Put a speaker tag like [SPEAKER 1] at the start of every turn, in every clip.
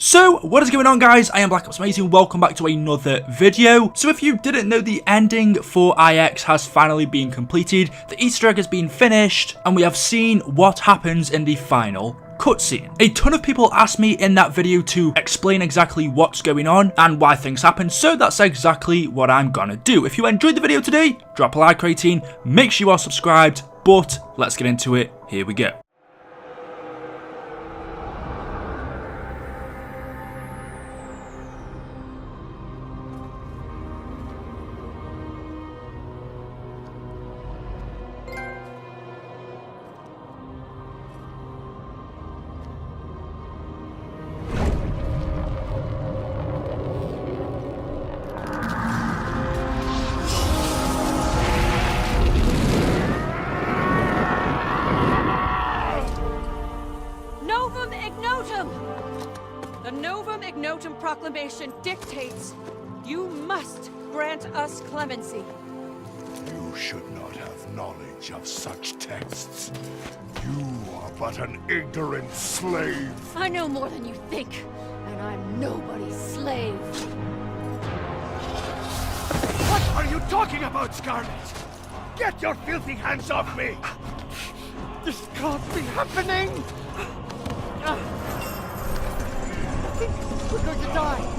[SPEAKER 1] So, what is going on, guys? I am BlackOpsAmazing. Welcome back to another video. So if you didn't know, the ending for IX has finally been completed, the Easter egg has been finished, and we have seen what happens in the final cutscene. A ton of people asked me in that video to explain exactly what's going on and why things happen, so that's exactly what I'm gonna do. If you enjoyed the video today, drop a like rating, make sure you are subscribed, but let's get into it. Here we go.
[SPEAKER 2] The Novum Ignotum Proclamation dictates you must grant us clemency.
[SPEAKER 3] You should not have knowledge of such texts. You are but an ignorant slave.
[SPEAKER 2] I know more than you think, and I'm nobody's slave.
[SPEAKER 3] What are you talking about, Scarlet? Get your filthy hands off me! This can't be happening! We're going to die!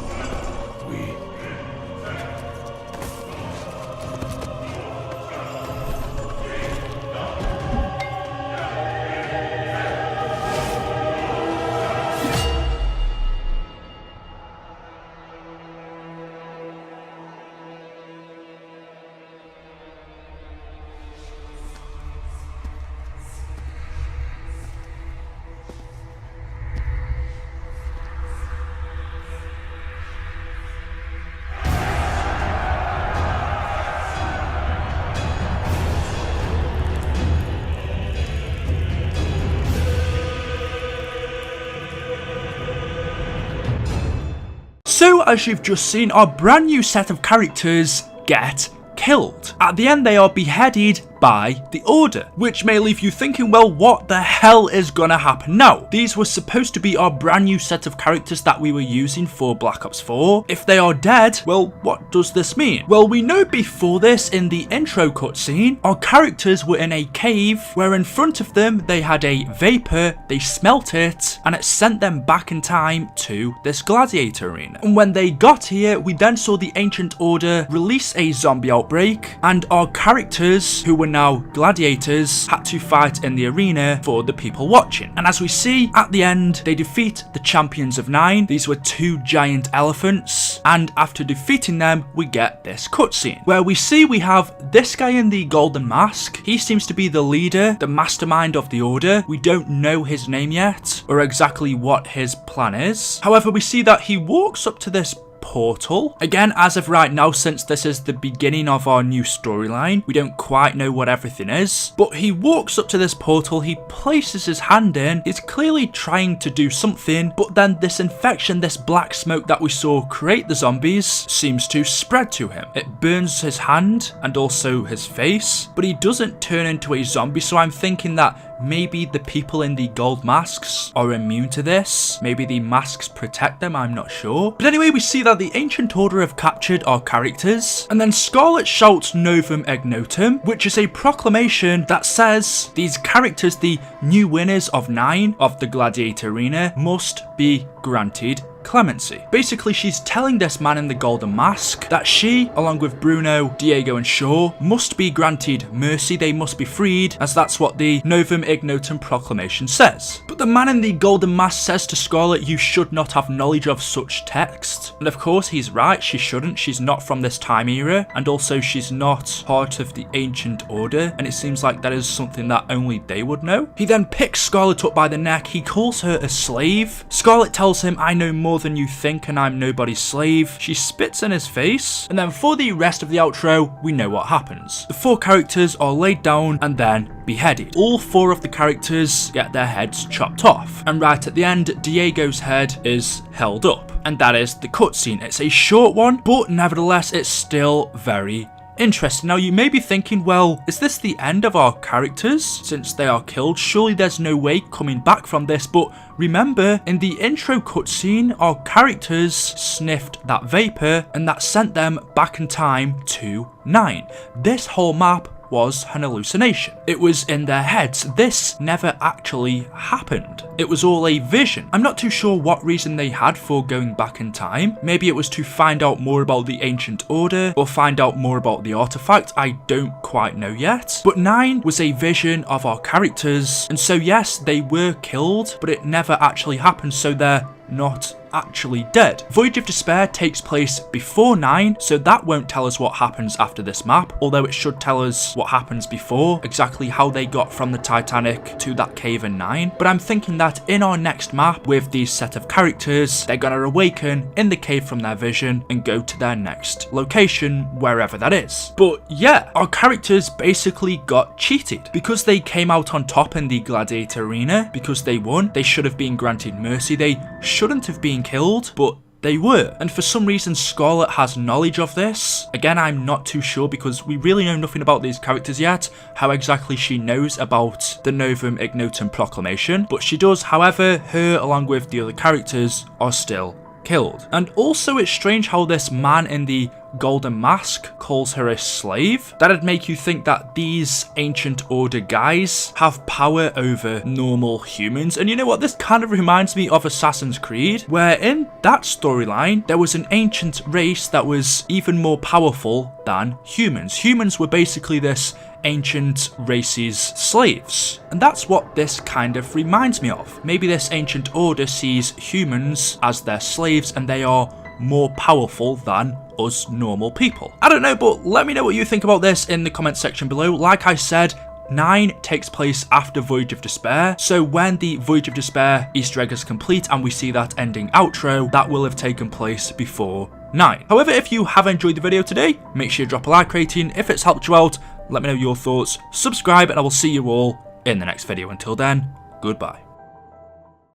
[SPEAKER 1] So, as you've just seen, our brand new set of characters get killed. At the end, they are beheaded by the Order, which may leave you thinking, well, what the hell is gonna happen now? These were supposed to be our brand new set of characters that we were using for Black Ops 4. If they are dead, well, what does this mean? Well, we know before this, in the intro cutscene, our characters were in a cave where in front of them they had a vapor, they smelt it, and it sent them back in time to this gladiator arena. And when they got here, we then saw the Ancient Order release a zombie outbreak, and our characters, who were now gladiators, had to fight in the arena for the people watching. And as we see at the end, they defeat the Champions of 9. These were two giant elephants, and after defeating them, we get this cutscene where we see we have this guy in the golden mask. He seems to be the leader, the mastermind of the Order. We don't know his name yet or exactly what his plan is. However, we see that he walks up to this portal. Again, as of right now, since this is the beginning of our new storyline, we don't quite know what everything is, but he walks up to this portal, he places his hand in, he's clearly trying to do something, but then this infection, this black smoke that we saw create the zombies, seems to spread to him. It burns his hand and also his face, but he doesn't turn into a zombie, so I'm thinking that maybe the people in the gold masks are immune to this. Maybe the masks protect them, I'm not sure. But anyway, we see that the Ancient Order have captured our characters, and then Scarlet shouts Novum Ignotum, which is a proclamation that says these characters, the new winners of 9 of the gladiator arena, must be granted clemency. Basically, she's telling this man in the golden mask that she, along with Bruno, Diego and Shaw, must be granted mercy. They must be freed, as that's what the Novum Ignotum proclamation says. But the man in the golden mask says to Scarlet, you should not have knowledge of such text. And of course, he's right, she shouldn't. She's not from this time era, and also she's not part of the Ancient Order, and it seems like that is something that only they would know. He then picks Scarlet up by the neck, he calls her a slave. Scarlet tells him, I know more than you think and I'm nobody's slave. She spits in his face, and then for the rest of the outro, we know what happens. The 4 characters are laid down and then beheaded. All 4 of the characters get their heads chopped off, and right at the end, Diego's head is held up, and that is the cutscene. It's a short one, but nevertheless, it's still very interesting. Now, you may be thinking, well, is this the end of our characters since they are killed? Surely there's no way coming back from this, but remember, in the intro cutscene, our characters sniffed that vapor and that sent them back in time to 9. This whole map was an hallucination. It was in their heads. This never actually happened. It was all a vision. I'm not too sure what reason they had for going back in time. Maybe it was to find out more about the Ancient Order or find out more about the artifact. I don't quite know yet. But 9 was a vision of our characters, and so yes, they were killed, but it never actually happened, so they're not actually dead. Voyage of Despair takes place before 9, so that won't tell us what happens after this map, although it should tell us what happens before, exactly how they got from the Titanic to that cave in 9. But I'm thinking that in our next map, with these set of characters, they're gonna awaken in the cave from their vision and go to their next location, wherever that is. But yeah, our characters basically got cheated. Because they came out on top in the Gladiator Arena, because they won, they should have been granted mercy. They shouldn't have been killed, but they were. And for some reason, Scarlet has knowledge of this. Again, I'm not too sure because we really know nothing about these characters yet, how exactly she knows about the Novum Ignotum proclamation. But she does, however, her along with the other characters are still killed. And also it's strange how this man in the golden mask calls her a slave. That'd make you think that these Ancient Order guys have power over normal humans. And you know what, this kind of reminds me of Assassin's Creed, where in that storyline there was an ancient race that was even more powerful than humans. Humans were basically this ancient race's slaves, and that's what this kind of reminds me of. Maybe this Ancient Order sees humans as their slaves and they are more powerful than us normal people. I don't know, but let me know what you think about this in the comment section below. Like I said, 9 takes place after Voyage of Despair, so when the Voyage of Despair Easter egg is complete and we see that ending outro, that will have taken place before 9. However, if you have enjoyed the video today, make sure you drop a like rating. If it's helped you out, let me know your thoughts, subscribe, and I will see you all in the next video. Until then, goodbye.